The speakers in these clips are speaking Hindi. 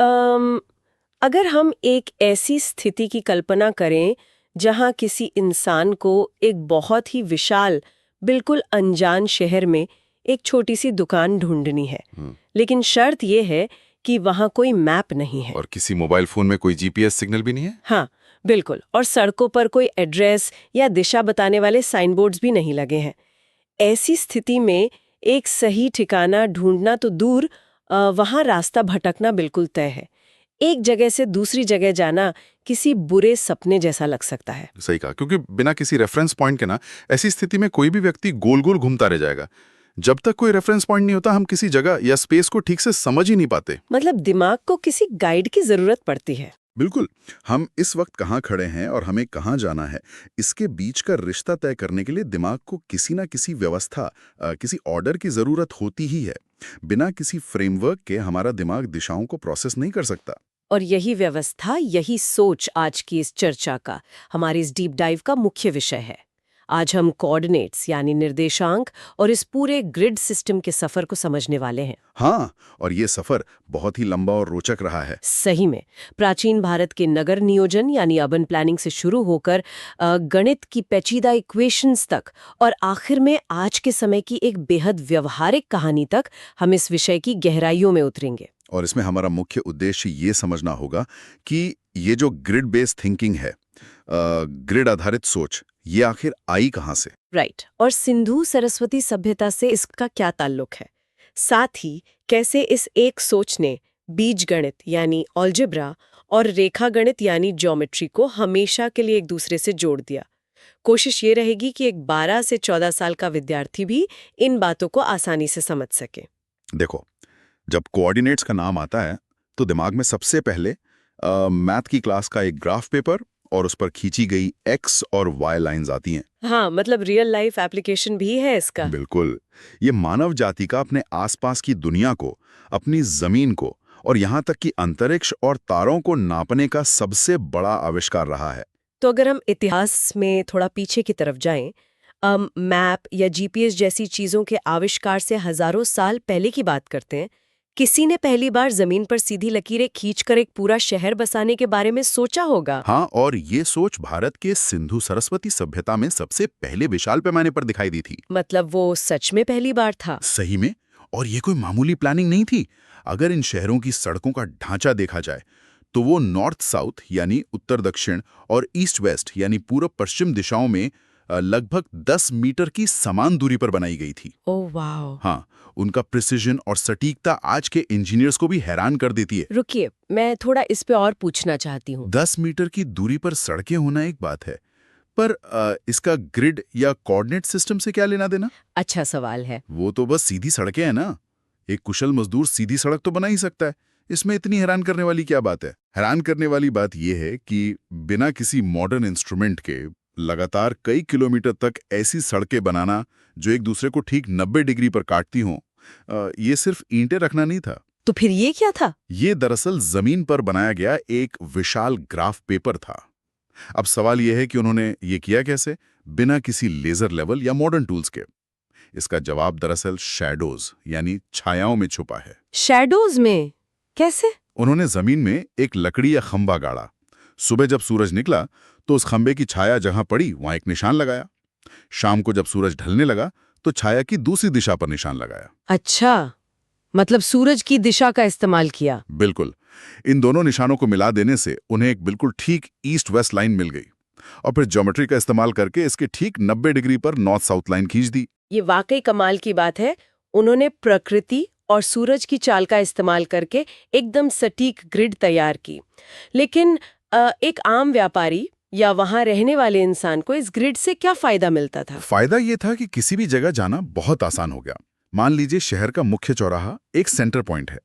अम, अगर हम एक ऐसी स्थिति की कल्पना करें जहां किसी इंसान को एक बहुत ही विशाल, बिल्कुल अनजान शहर में एक छोटी सी दुकान ढूंढनी है, लेकिन शर्त यह है कि वहां कोई मैप नहीं है। और किसी मोबाइल फोन में कोई जीपीएस सिग्नल भी नहीं है। हाँ, बिल्कुल। और सड़कों पर कोई एड्रेस या दिशा बताने वाले साइन बोर्ड्स भी नहीं लगे हैं। ऐसी स्थिति में एक सही ठिकाना ढूंढना तो दूर, वहां रास्ता भटकना बिल्कुल तय है। एक जगह से दूसरी जगह जाना किसी बुरे सपने जैसा लग सकता है। सही कहा, क्योंकि बिना किसी रेफरेंस पॉइंट के ना ऐसी स्थिति में कोई भी व्यक्ति गोल गोल घूमता रह जाएगा। जब तक कोई रेफरेंस पॉइंट नहीं होता हम किसी जगह या स्पेस को ठीक से समझ ही नहीं पाते। मतलब दिमाग को किसी गाइड की जरूरत पड़ती है। बिल्कुल। हम इस वक्त कहाँ खड़े हैं और हमें कहाँ जाना है, इसके बीच का रिश्ता तय करने के लिए दिमाग को किसी ना किसी व्यवस्था, किसी ऑर्डर की जरूरत होती ही है। बिना किसी फ्रेमवर्क के हमारा दिमाग दिशाओं को प्रोसेस नहीं कर सकता। और यही व्यवस्था, यही सोच आज की इस चर्चा का, हमारी इस डीप डाइव का मुख्य विषय है। आज हम कोऑर्डिनेट्स यानी निर्देशांक और इस पूरे ग्रिड सिस्टम के सफर को समझने वाले हैं। हाँ, और ये सफर बहुत ही लंबा और रोचक रहा है। सही में, प्राचीन भारत के नगर नियोजन यानी अर्बन प्लानिंग से शुरू होकर गणित की पेचीदा इक्वेशंस तक, और आखिर में आज के समय की एक बेहद व्यवहारिक कहानी तक, हम इस विषय की गहराइयों में उतरेंगे। और इसमें हमारा मुख्य उद्देश्य ये समझना होगा कि ये जो ग्रिड बेस्ड थिंकिंग है, ग्रिड आधारित सोच, ये आखिर आई कहाँ से। राइट। और सिंधु सरस्वती सभ्यता से इसका क्या ताल्लुक है, साथ ही कैसे इस एक सोच ने बीजगणित यानी अलजेब्रा और रेखा गणित यानी ज्योमेट्री को हमेशा के लिए एक दूसरे से जोड़ दिया। कोशिश ये रहेगी कि एक 12 से 14 साल का विद्यार्थी भी इन बातों को आसानी से समझ सके। देखो, जब कोऑर्डिनेट्स का नाम आता है तो दिमाग में सबसे पहले मैथ की क्लास का एक ग्राफ पेपर और उस पर खींची गई एक्स और वाई लाइंस आती हैं। हाँ, मतलब रियल लाइफ एप्लीकेशन भी है इसका। बिल्कुल। ये मानव जाति का अपने आसपास की दुनिया को, अपनी जमीन को और यहाँ तक कि अंतरिक्ष और तारों को नापने का सबसे बड़ा आविष्कार रहा है। तो अगर हम इतिहास में थोड़ा पीछे की तरफ जाएं, मैप या जीपीएस जैसी चीजों के आविष्कार से हजारों साल पहले की बात करते हैं, किसी ने पहली बार जमीन पर सीधी लकीरें खींचकर एक पूरा शहर बसाने के बारे में सोचा होगा। हाँ, और ये सोच भारत के सिंधु सरस्वती सभ्यता में सबसे पहले विशाल पैमाने पर दिखाई दी थी। मतलब वो सच में पहली बार था। सही में। और ये कोई मामूली प्लानिंग नहीं थी। अगर इन शहरों की सड़कों का ढांचा देखा जाए तो वो नॉर्थ साउथ यानी उत्तर दक्षिण और ईस्ट वेस्ट यानी पूर्व पश्चिम दिशाओं में लगभग 10 मीटर की समान दूरी पर बनाई गई थी। ओह वाह। हाँ, उनका प्रिसिजन और सटीकता आज के इंजीनियर्स को भी हैरान कर देती है। रुकिए, मैं थोड़ा इस पे और पूछना चाहती हूँ। 10 मीटर की दूरी पर सड़कें होना एक बात है, पर इसका ग्रिड या कोऑर्डिनेट सिस्टम से क्या लेना देना? अच्छा सवाल है। वो तो बस सीधी सड़कें हैं ना। एक कुशल मजदूर सीधी सड़क तो बना ही सकता है। इसमें इतनी हैरान करने वाली क्या बात है? हैरान करने वाली बात यह है कि बिना किसी मॉडर्न इंस्ट्रूमेंट के लगातार कई किलोमीटर तक ऐसी सड़कें बनाना जो एक दूसरे को ठीक 90 डिग्री पर काटती हों, ये सिर्फ ईंटें रखना नहीं था। तो फिर ये क्या था? ये दरअसल जमीन पर बनाया गया एक विशाल ग्राफ पेपर था। अब सवाल यह है कि उन्होंने ये किया कैसे, बिना किसी लेजर लेवल या मॉडर्न टूल्स के। इसका जवाब दरअसल शैडोज यानी छायाओं में छुपा है। शैडोज में कैसे? उन्होंने जमीन में एक लकड़ी या खंबा गाड़ा। सुबह जब सूरज निकला तो उस खंबे की छाया जहां पड़ी वहां एक निशान लगाया। शाम को जब सूरज ढलने लगा तो छाया की दूसरी दिशा पर निशान लगाया। अच्छा, मतलब सूरज की दिशा का इस्तेमाल किया। बिल्कुल। इन दोनों निशानों को मिला देने से उन्हें एक बिल्कुल ठीक ईस्ट वेस्ट लाइन मिल गई और फिर ज्योमेट्री का इस्तेमाल करके इसके ठीक 90 डिग्री पर नॉर्थ साउथ लाइन खींच दी। ये वाकई कमाल की बात है। उन्होंने प्रकृति और सूरज की चाल का इस्तेमाल करके एकदम सटीक ग्रिड तैयार की। लेकिन एक आम व्यापारी या वहां रहने वाले इंसान को इस ग्रिड से क्या फायदा मिलता था? फायदा ये था कि किसी भी जगह जाना बहुत आसान हो गया। मान लीजिए शहर का मुख्य चौराहा एक सेंटर पॉइंट है।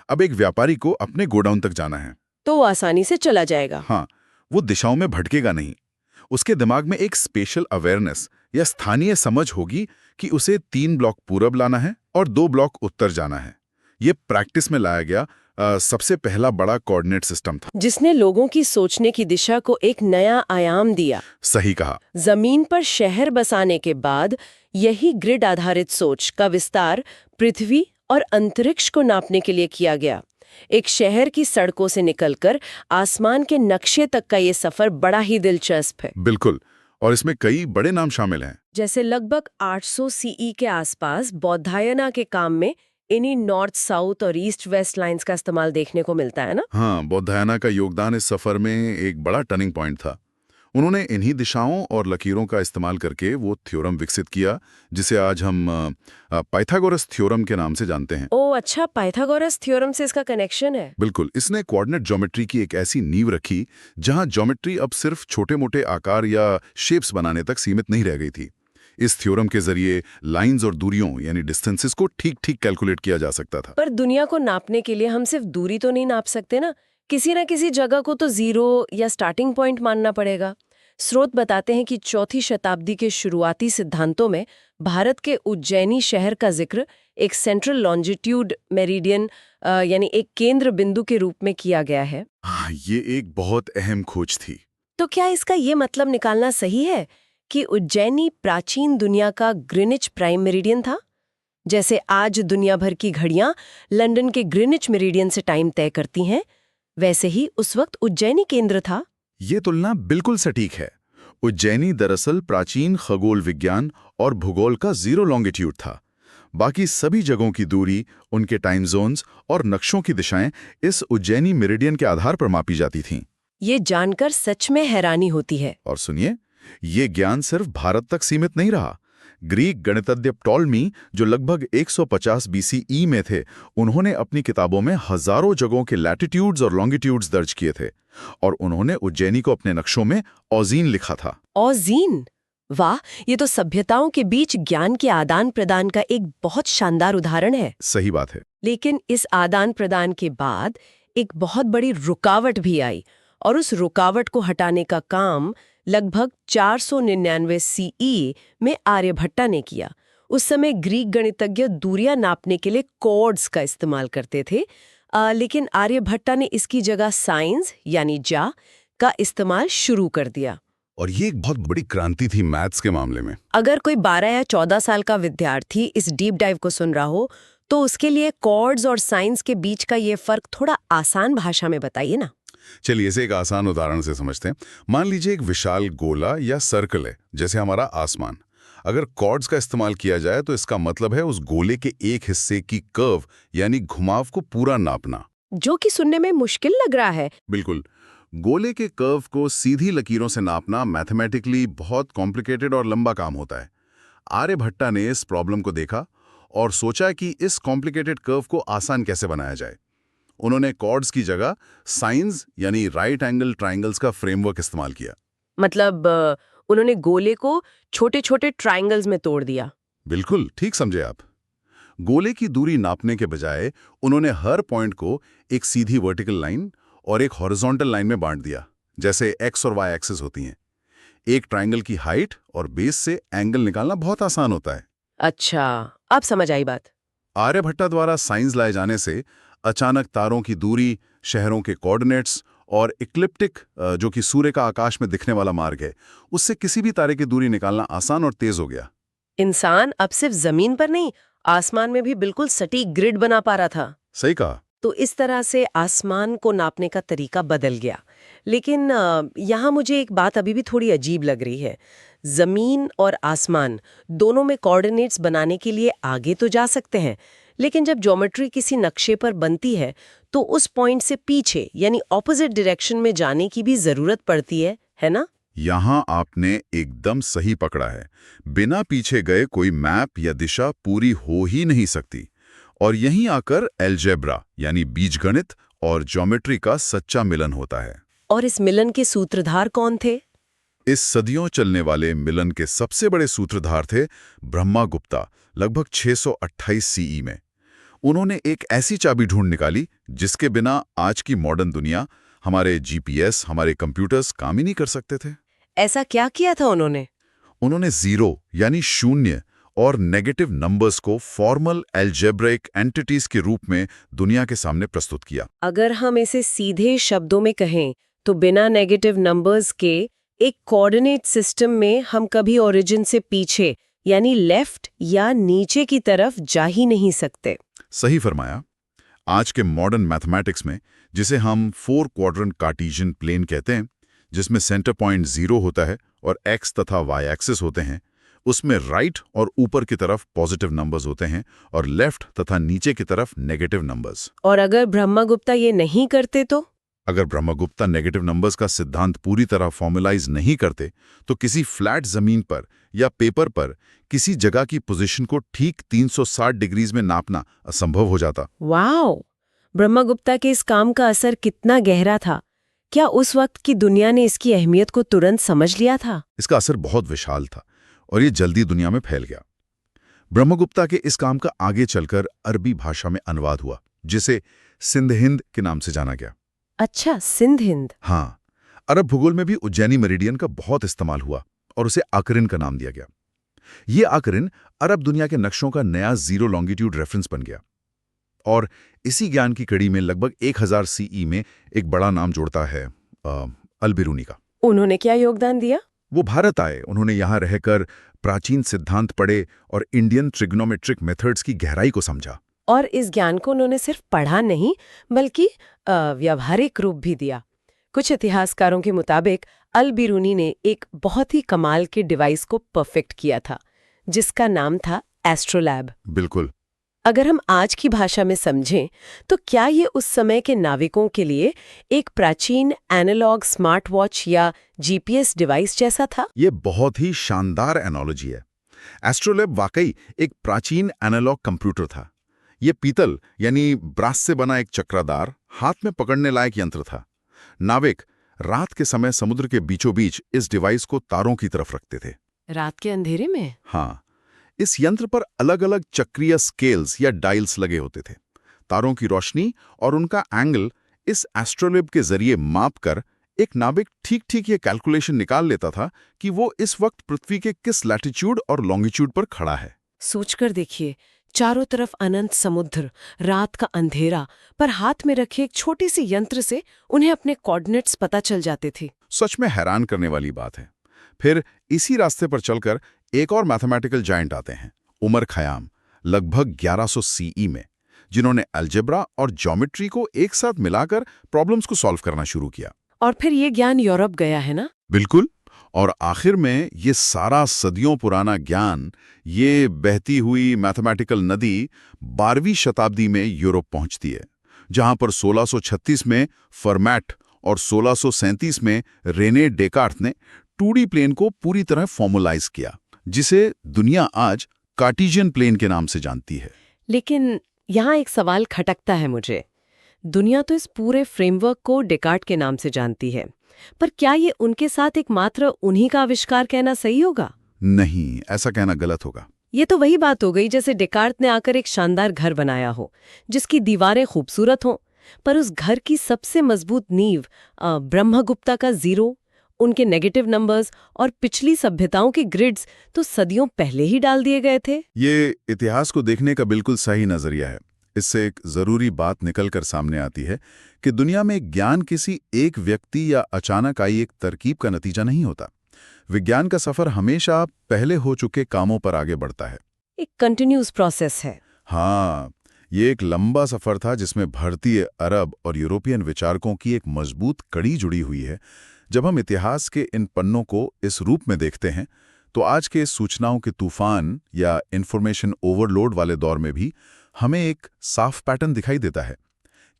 अब एक व्यापारी को अपने गोडाउन तक जाना है तो वो आसानी से चला जाएगा। हाँ, वो दिशाओं में भटकेगा नहीं। उसके दिमाग में एक स्पेशल अवेयरनेस या स्थानीय समझ होगी कि उसे 3 ब्लॉक पूरब लाना है और 2 ब्लॉक उत्तर जाना है। ये प्रैक्टिस में लाया गया सबसे पहला बड़ा कोऑर्डिनेट सिस्टम था, जिसने लोगों की सोचने की दिशा को एक नया आयाम दिया। सही कहा। जमीन पर शहर बसाने के बाद यही ग्रिड आधारित सोच का विस्तार पृथ्वी और अंतरिक्ष को नापने के लिए किया गया। एक शहर की सड़कों से निकलकर आसमान के नक्शे तक का ये सफर बड़ा ही दिलचस्प है। बिल्कुल, और इसमें कई बड़े नाम शामिल हैं। जैसे लगभग 800 सीई के आसपास बौद्धायना के काम में इन्हीं नॉर्थ साउथ और ईस्ट वेस्ट लाइंस का इस्तेमाल देखने को मिलता है ना। हाँ, बौद्धायना का योगदान इस सफर में एक बड़ा टर्निंग पॉइंट था। उन्होंने इन्हीं दिशाओं और लकीरों का इस्तेमाल करके वो थ्योरम विकसित किया जिसे आज हम पाइथागोरस थ्योरम के नाम से जानते हैं। ओ अच्छा, पाइथागोरस थ्योरम से इसका कनेक्शन है। बिल्कुल, इसने कोऑर्डिनेट ज्योमेट्री की एक ऐसी नींव रखी जहां ज्योमेट्री अब सिर्फ छोटे-मोटे आकार या शेप्स बनाने तक सीमित नहीं रह गई थी। इस थ्योरम के जरिए लाइंस और दूरियों यानी डिस्टेंसेस को ठीक-ठीक कैलकुलेट किया जा सकता था। पर दुनिया को नापने के लिए हम सिर्फ दूरी तो नहीं नाप सकते ना, किसी न किसी जगह को तो जीरो या स्टार्टिंग पॉइंट मानना पड़ेगा। स्रोत बताते हैं कि 4वीं शताब्दी के शुरुआती सिद्धांतों में भारत के उज्जैनी शहर का जिक्र एक सेंट्रल लॉन्जिट्यूड मेरिडियन यानी एक केंद्र बिंदु के रूप में किया गया है। हाँ, ये एक बहुत अहम खोज थी। तो क्या इसका ये मतलब निकालना सही है कि उज्जैनी प्राचीन दुनिया का ग्रीनिच प्राइम मेरिडियन था? जैसे आज दुनिया भर की घड़ियां लंदन के ग्रीनिच मेरिडियन से टाइम तय करती हैं, वैसे ही उस वक्त उज्जैनी केंद्र था। ये तुलना बिल्कुल सटीक है। उज्जैनी दरअसल प्राचीन खगोल विज्ञान और भूगोल का जीरो लॉन्गिट्यूड था। बाकी सभी जगहों की दूरी, उनके टाइम जोन्स और नक्शों की दिशाएं इस उज्जैनी मेरिडियन के आधार पर मापी जाती थीं। ये जानकर सच में हैरानी होती है। और सुनिए, ये ज्ञान सिर्फ भारत तक सीमित नहीं रहा। ग्रीक गणितज्ञ टॉलमी, जो लगभग 150 बीसीई में थे, उन्होंने अपनी किताबों में हजारों जगहों के लैटिट्यूड्स और लॉन्गिट्यूड्स दर्ज किए थे और उन्होंने उज्जैनी को अपने नक्शों में औजीन लिखा था। औजीन? वाह, ये तो सभ्यताओं के बीच ज्ञान के आदान प्रदान का एक बहुत शानदार उदाहरण है। सही बात है। लेकिन इस आदान प्रदान के बाद एक बहुत बड़ी रुकावट भी आई और उस रुकावट को हटाने का काम लगभग 499 सीई में आर्यभट्टा ने किया। उस समय ग्रीक गणितज्ञ दूरियां नापने के लिए कॉर्ड्स का इस्तेमाल करते थे, लेकिन आर्यभट्टा ने इसकी जगह साइंस यानी जा का इस्तेमाल शुरू कर दिया। और ये एक बहुत बड़ी क्रांति थी मैथ्स के मामले में। अगर कोई 12 या 14 साल का विद्यार्थी इस डीप डाइव को सुन रहा हो तो उसके लिए कॉर्ड्स और साइंस के बीच का ये फर्क थोड़ा आसान भाषा में बताइए ना। चलिए इसे एक आसान उदाहरण से समझते हैं। मान लीजिए एक विशाल गोला या सर्कल है, जैसे हमारा आसमान। अगर कॉर्ड्स का इस्तेमाल किया जाए तो इसका मतलब है उस गोले के एक हिस्से की कर्व यानी घुमाव को पूरा नापना, जो कि सुनने में मुश्किल लग रहा है। बिल्कुल। गोले के कर्व को सीधी लकीरों से नापना मैथमेटिकली बहुत कॉम्प्लिकेटेड और लंबा काम होता है। आर्यभट्टा ने इस प्रॉब्लम को देखा और सोचा कि इस कॉम्प्लिकेटेड कर्व को आसान कैसे बनाया जाए। उन्होंने कॉर्ड्स की जगह साइंस यानी राइट एंगल ट्रायंगल्स का फ्रेमवर्क इस्तेमाल किया। मतलब उन्होंने गोले को छोटे छोटे ट्रायंगल्स में तोड़ दिया। बिल्कुल ठीक समझे आप। गोले की दूरी नापने के बजाय उन्होंने हर पॉइंट को एक सीधी वर्टिकल लाइन और एक हॉरिजॉन्टल लाइन में बांट दिया, जैसे एक्स और वाई एक्सिस होती हैं। एक ट्रायंगल की हाइट और बेस से एंगल निकालना बहुत आसान होता है। अच्छा, अब समझ आई बात। आर्यभट्टा द्वारा साइंस लाए जाने से अचानक तारों की दूरी, शहरों के कोऑर्डिनेट्स और इक्लिप्टिक, जो कि सूर्य का आकाश में दिखने वाला मार्ग है, उससे किसी भी तारे की दूरी निकालना आसान और तेज हो गया। इंसान अब सिर्फ जमीन पर नहीं, आसमान में भी बिल्कुल सटीक ग्रिड बना पा रहा था। सही कहा। तो इस तरह से आसमान को नापने का तरीका बदल गया। लेकिन यहाँ मुझे एक बात अभी भी थोड़ी अजीब लग रही है। जमीन और आसमान दोनों में कोऑर्डिनेट्स बनाने के लिए आगे तो जा सकते हैं, लेकिन जब ज्योमेट्री किसी नक्शे पर बनती है तो उस पॉइंट से पीछे यानी ऑपोजिट डायरेक्शन में जाने की भी जरूरत पड़ती है ना? यहां आपने एकदम सही पकड़ा है। बिना पीछे गए कोई मैप या दिशा पूरी हो ही नहीं सकती। और यहीं आकर एल्जेब्रा यानी बीजगणित और ज्योमेट्री का सच्चा मिलन होता है। और इस मिलन के सूत्रधार कौन थे? इस सदियों चलने वाले मिलन के सबसे बड़े सूत्रधार थे ब्रह्मागुप्ता, लगभग 628 सीई में। उन्होंने एक ऐसी चाबी ढूंढ निकाली जिसके बिना आज की मॉडर्न दुनिया, हमारे जीपीएस, हमारे कंप्यूटर्स काम ही नहीं कर सकते थे। ऐसा क्या किया था उन्होंने? उन्होंने जीरो यानी शून्य और नेगेटिव नंबर्स को फॉर्मल एल्जेब्रिक एंटिटीज के रूप में दुनिया के सामने प्रस्तुत किया। अगर हम इसे सीधे शब्दों में कहें तो बिना नेगेटिव नंबर्स के एक कोऑर्डिनेट सिस्टम में हम कभी ओरिजिन से पीछे यानी लेफ्ट या नीचे की तरफ जा ही नहीं सकते। सही फरमाया। आज के मॉडर्न मैथमेटिक्स में, जिसे हम 4 क्वाड्रेंट कार्टेशियन प्लेन कहते हैं, जिसमें सेंटर पॉइंट 0 होता है और एक्स तथा वाई एक्सिस होते हैं, उसमें राइट और ऊपर की तरफ पॉजिटिव नंबर्स होते हैं और लेफ्ट तथा नीचे की तरफ नेगेटिव नंबर्स। और अगर ब्रह्मगुप्ता ये नहीं करते तो? अगर ब्रह्मगुप्ता नेगेटिव नंबर्स का सिद्धांत पूरी तरह फॉर्मुलाइज नहीं करते तो किसी फ्लैट जमीन पर या पेपर पर किसी जगह की पोजीशन को ठीक 360 डिग्रीज में नापना असंभव हो जाता। वाओ! ब्रह्मगुप्ता के इस काम का असर कितना गहरा था? क्या उस वक्त की दुनिया ने इसकी अहमियत को तुरंत समझ लिया था? इसका असर बहुत विशाल था और ये जल्दी दुनिया में फैल गया। ब्रह्मगुप्ता के इस काम का आगे चलकर अरबी भाषा में अनुवाद हुआ, जिसे सिंध हिंद के नाम से जाना गया। अच्छा, सिंध हिंद। हाँ, अरब भूगोल में भी उज्जैनी मेरिडियन का बहुत इस्तेमाल हुआ और उसे आकरिन का नाम दिया गया। ये आकरिन अरब दुनिया के नक्शों का नया जीरो लॉन्गिट्यूड रेफरेंस बन गया और इसी ज्ञान की कड़ी में लगभग 1000 सीई में एक बड़ा नाम जोड़ता है अल-बिरूनी का। उन्होंने क्या योगदान दिया? वो भारत आए, उन्होंने यहाँ रहकर प्राचीन सिद्धांत पढ़े और इंडियन ट्रिग्नोमेट्रिक मेथड्स की गहराई को समझा। और इस ज्ञान को उन्होंने सिर्फ पढ़ा नहीं बल्कि व्यावहारिक रूप भी दिया। कुछ इतिहासकारों के मुताबिक अल-बिरूनी ने एक बहुत ही कमाल के डिवाइस को परफेक्ट किया था, जिसका नाम था एस्ट्रोलैब। बिल्कुल। अगर हम आज की भाषा में समझें तो क्या ये उस समय के नाविकों के लिए एक प्राचीन एनालॉग स्मार्ट वॉच या जीपीएस डिवाइस जैसा था? ये बहुत ही शानदार एनालॉजी है। एस्ट्रोलैब वाकई एक प्राचीन एनालॉग कंप्यूटर था। ये पीतल यानी ब्रास से बना एक चक्रादार, हाथ में पकड़ने लायक यंत्र था। नाविक रात के समय समुद्र के बीचों बीच इस डिवाइस को तारों की तरफ रखते थे। रात के अंधेरे में? हाँ, इस यंत्र पर अलग अलग चक्रीय स्केल्स या डायल्स लगे होते थे। तारों की रोशनी और उनका एंगल इस एस्ट्रोलैब के जरिए मापकर एक नाविक ठीक ये कैलकुलेशन निकाल लेता था कि वो इस वक्त पृथ्वी के किस लैटिट्यूड और लॉन्गिट्यूड पर खड़ा है। सोचकर देखिए, चारों तरफ अनंत समुद्र, रात का अंधेरा, पर हाथ में रखे एक छोटी सी यंत्र से उन्हें अपने कोऑर्डिनेट्स पता चल जाते थे। सच में हैरान करने वाली बात है। फिर इसी रास्ते पर चलकर एक और मैथमेटिकल जायंट आते हैं, उमर खयाम, लगभग 1100 सीई में, जिन्होंने अलजेब्रा और ज्योमेट्री को एक साथ मिलाकर प्रॉब्लम्स को सॉल्व करना शुरू किया। और फिर ये ज्ञान यूरोप गया है ना? बिल्कुल। और आखिर में ये सारा सदियों पुराना ज्ञान, ये बहती हुई मैथमेटिकल नदी 12वीं शताब्दी में यूरोप पहुंचती है, जहां पर 1636 में फर्मैट और 1637 में रेने डेकार्ट ने 2D प्लेन को पूरी तरह फॉर्मुलाइज किया, जिसे दुनिया आज कार्टेशियन प्लेन के नाम से जानती है। लेकिन यहाँ एक सवाल खटकता है मुझे। दुनिया तो इस पूरे फ्रेमवर्क को डेकार्ट के नाम से जानती है, पर क्या ये उनके साथ एकमात्र उन्हीं का आविष्कार कहना सही होगा? नहीं, ऐसा कहना गलत होगा। ये तो वही बात हो गई जैसे डेकार्ट ने आकर एक शानदार घर बनाया हो, जिसकी दीवारें खूबसूरत हों, पर उस घर की सबसे मजबूत नींव ब्रह्मगुप्ता का जीरो, उनके नेगेटिव नंबर्स और पिछली सभ्यताओं के ग्रिड्स तो सदियों पहले ही डाल दिए गए थे। ये इतिहास को देखने का बिल्कुल सही नजरिया है। इससे एक जरूरी बात निकलकर सामने आती है कि दुनिया में ज्ञान किसी एक व्यक्ति या अचानक आई एक तरकीब का नतीजा नहीं होता। विज्ञान का सफर हमेशा पहले हो चुके कामों पर आगे बढ़ता है। एक कंटिन्यूअस प्रोसेस है। हाँ, ये एक लंबा सफर था जिसमें भारतीय, अरब और यूरोपियन विचारकों की एक मजबूत कड़ी जुड़ी हुई है। जब हम इतिहास के इन पन्नों को इस रूप में देखते हैं तो आज के सूचनाओं के तूफान या इंफॉर्मेशन ओवरलोड वाले दौर में भी हमें एक साफ पैटर्न दिखाई देता है।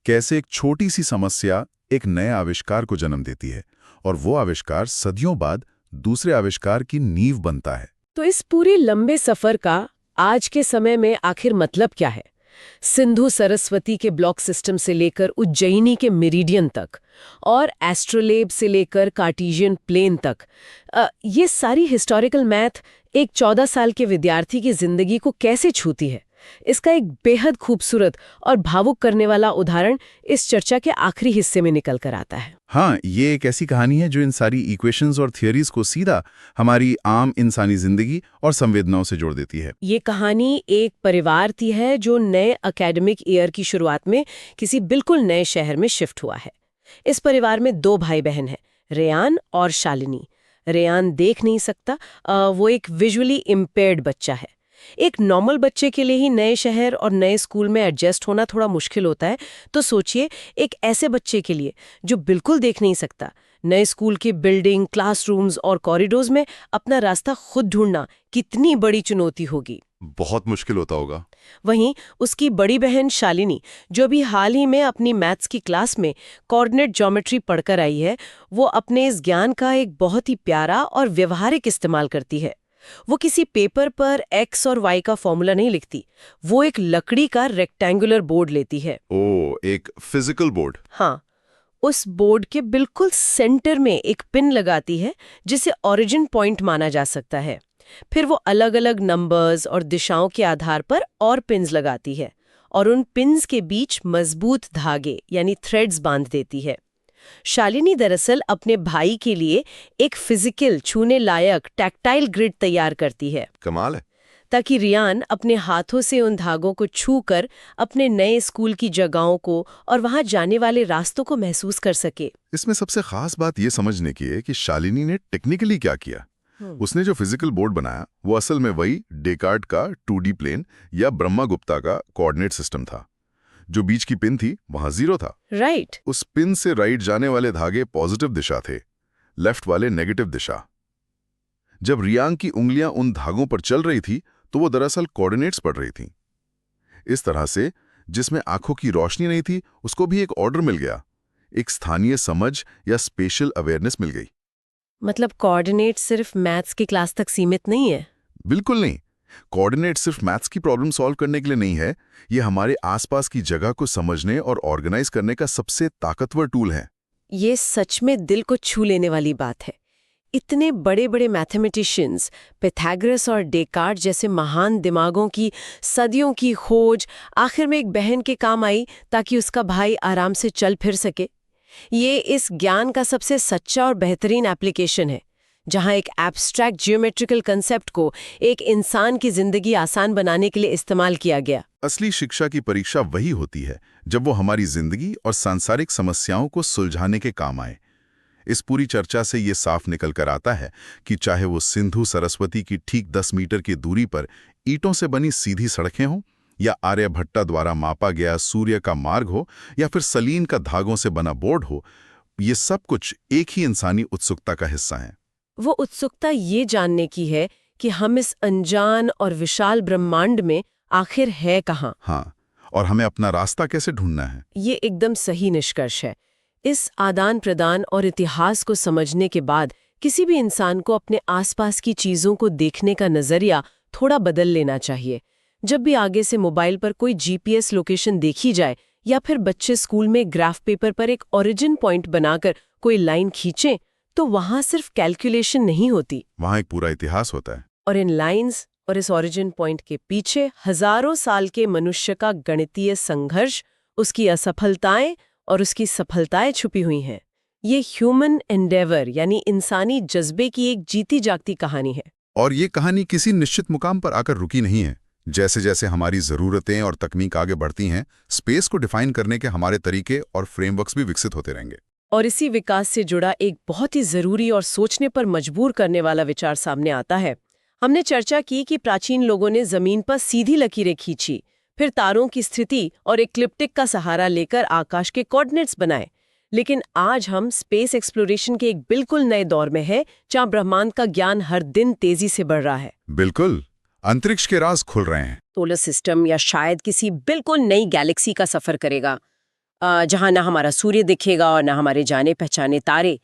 कैसे एक छोटी सी समस्या एक नए आविष्कार को जन्म देती है और वो आविष्कार सदियों बाद दूसरे आविष्कार की नींव बनता है। तो इस पूरे लंबे सफर का आज के समय में आखिर मतलब क्या है? सिंधु सरस्वती के ब्लॉक सिस्टम से लेकर उज्जैनी के मेरिडियन तक और एस्ट्रोलेब से लेकर कार्टेशियन प्लेन तक, ये सारी हिस्टोरिकल मैथ एक 14 साल के विद्यार्थी की जिंदगी को कैसे छूती है? इसका एक बेहद खूबसूरत और भावुक करने वाला उदाहरण इस चर्चा के आखिरी हिस्से में निकल कर आता है। हाँ, ये एक ऐसी कहानी है जो इन सारी इक्वेशंस और थियरीज को सीधा हमारी आम इंसानी जिंदगी और संवेदनाओं से जोड़ देती है। ये कहानी एक परिवार की है जो नए एकेडमिक ईयर की शुरुआत में किसी बिल्कुल नए शहर में शिफ्ट हुआ है। इस परिवार में 2 भाई बहन हैं, रेयान और शालिनी। रेयान देख नहीं सकता, वो एक विजुअली इम्पेयर्ड बच्चा है। एक नॉर्मल बच्चे के लिए ही नए शहर और नए स्कूल में एडजस्ट होना थोड़ा मुश्किल होता है, तो सोचिए एक ऐसे बच्चे के लिए जो बिल्कुल देख नहीं सकता, नए स्कूल की बिल्डिंग, क्लासरूम्स और कॉरिडोर्स में अपना रास्ता खुद ढूंढना कितनी बड़ी चुनौती होगी। बहुत मुश्किल होता होगा। वहीं उसकी बड़ी बहन शालिनी, जो भी हाल ही में अपनी मैथ्स की क्लास में कोऑर्डिनेट ज्योमेट्री पढ़कर आई है, वो अपने इस ज्ञान का एक बहुत ही प्यारा और व्यवहारिक इस्तेमाल करती है। वो किसी पेपर पर एक्स और वाई का फॉर्मूला नहीं लिखती, वो एक लकड़ी का रेक्टेंगुलर बोर्ड लेती है। ओ, एक फिजिकल बोर्ड। हाँ, उस बोर्ड के बिल्कुल सेंटर में एक पिन लगाती है जिसे ओरिजिन पॉइंट माना जा सकता है। फिर वो अलग अलग नंबर्स और दिशाओं के आधार पर और पिन्स लगाती है और उन पिन्स के बीच मजबूत धागे यानी थ्रेड्स बांध देती है। शालिनी दरअसल अपने भाई के लिए एक फिजिकल, छूने लायक टैक्टाइल ग्रिड तैयार करती है, कमाल है। ताकि रियान अपने हाथों से उन धागों को छूकर अपने नए स्कूल की जगहों को और वहां जाने वाले रास्तों को महसूस कर सके। इसमें सबसे खास बात ये समझने की है कि शालिनी ने टेक्निकली क्या किया। उसने जो फिजिकल बोर्ड बनाया वो असल में वही डेकार्ट का 2D प्लेन या ब्रह्मगुप्ता का कोऑर्डिनेट सिस्टम था। जो बीच की पिन थी वहां 0 था। राइट। उस पिन से राइट जाने वाले धागे पॉजिटिव दिशा थे, लेफ्ट वाले नेगेटिव दिशा। जब रियांग की उंगलियां उन धागों पर चल रही थी तो वो दरअसल कोऑर्डिनेट्स पढ़ रही थीं। इस तरह से जिसमें आंखों की रोशनी नहीं थी उसको भी एक ऑर्डर मिल गया, एक स्थानीय समझ या स्पेशल अवेयरनेस मिल गई। मतलब कोऑर्डिनेट सिर्फ मैथ्स की क्लास तक सीमित नहीं है। बिल्कुल नहीं। कोऑर्डिनेट सिर्फ मैथ्स की प्रॉब्लम सॉल्व करने के लिए नहीं है, ये हमारे आसपास की जगह को समझने और ऑर्गेनाइज करने का सबसे ताकतवर टूल है। ये सच में दिल को छू लेने वाली बात है। इतने बड़े बड़े मैथमेटिशियंस, पिथागोरस और डेकार्ट जैसे महान दिमागों की सदियों की खोज आखिर में एक बहन के काम आई ताकि उसका भाई आराम से चल फिर सके। ये इस ज्ञान का सबसे सच्चा और बेहतरीन एप्लीकेशन है, जहां एक एब्स्ट्रैक्ट जियोमेट्रिकल कंसेप्ट को एक इंसान की जिंदगी आसान बनाने के लिए इस्तेमाल किया गया। असली शिक्षा की परीक्षा वही होती है जब वो हमारी जिंदगी और सांसारिक समस्याओं को सुलझाने के काम आए। इस पूरी चर्चा से ये साफ निकल कर आता है कि चाहे वो सिंधु सरस्वती की ठीक 10 मीटर की दूरी पर ईंटों से बनी सीधी सड़कें हों, या आर्यभट्टा द्वारा मापा गया सूर्य का मार्ग हो, या फिर सलीन का धागों से बना बोर्ड हो, ये सब कुछ एक ही इंसानी उत्सुकता का हिस्सा है। वो उत्सुकता ये जानने की है कि हम इस अनजान और विशाल ब्रह्मांड में आखिर है कहाँ। हाँ, और हमें अपना रास्ता कैसे ढूंढना है। ये एकदम सही निष्कर्ष है। इस आदान प्रदान और इतिहास को समझने के बाद किसी भी इंसान को अपने आसपास की चीजों को देखने का नजरिया थोड़ा बदल लेना चाहिए। जब भी आगे से मोबाइल पर कोई जीपीएस लोकेशन देखी जाए या फिर बच्चे स्कूल में ग्राफ पेपर पर एक ओरिजिन पॉइंट बनाकर कोई लाइन खींचें, तो वहां सिर्फ कैलकुलेशन नहीं होती, वहां एक पूरा इतिहास होता है। और इन लाइंस और इस ओरिजिन पॉइंट के पीछे हजारों साल के मनुष्य का गणितीय संघर्ष, उसकी असफलताएं और उसकी सफलताएं छुपी हुई हैं। ये ह्यूमन एंडेवर यानी इंसानी जज्बे की एक जीती जागती कहानी है। और ये कहानी किसी निश्चित मुकाम पर आकर रुकी नहीं है। जैसे जैसे हमारी ज़रूरतें और तकनीक आगे बढ़ती हैं, स्पेस को डिफाइन करने के हमारे तरीके और फ्रेमवर्क्स भी विकसित होते रहेंगे। और इसी विकास से जुड़ा एक बहुत ही जरूरी और सोचने पर मजबूर करने वाला विचार सामने आता है। हमने चर्चा की कि प्राचीन लोगों ने जमीन पर सीधी लकीरें खींची, फिर तारों की स्थिति और इक्लिप्टिक का सहारा लेकर आकाश के कोऑर्डिनेट्स बनाए। लेकिन आज हम स्पेस एक्सप्लोरेशन के एक बिल्कुल नए दौर में है, जहां ब्रह्मांड का ज्ञान हर दिन तेजी से बढ़ रहा है। बिल्कुल, अंतरिक्ष के राज खुल रहे हैं। सोलर सिस्टम या शायद किसी बिल्कुल नई गैलेक्सी का सफर करेगा, जहां ना हमारा सूर्य दिखेगा और ना हमारे जाने पहचाने तारे।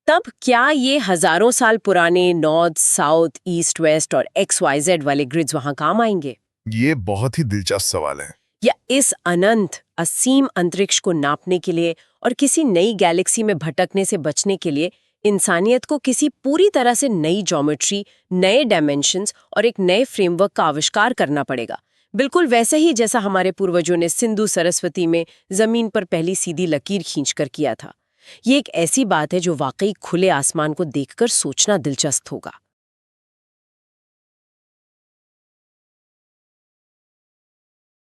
तब क्या ये हजारों साल पुराने नॉर्थ, साउथ, ईस्ट, वेस्ट और XYZ वाले ग्रिड्स वहां काम आएंगे? ये बहुत ही दिलचस्प सवाल है। या इस अनंत असीम अंतरिक्ष को नापने के लिए और किसी नई गैलेक्सी में भटकने से बचने के लिए इंसानियत को किसी पूरी तरह से नई ज्योमेट्री, नए डायमेंशंस और एक नए फ्रेमवर्क का आविष्कार करना पड़ेगा, बिल्कुल वैसे ही जैसा हमारे पूर्वजों ने सिंधु सरस्वती में जमीन पर पहली सीधी लकीर खींचकर किया था। ये एक ऐसी बात है जो वाकई खुले आसमान को देखकर सोचना दिलचस्प होगा।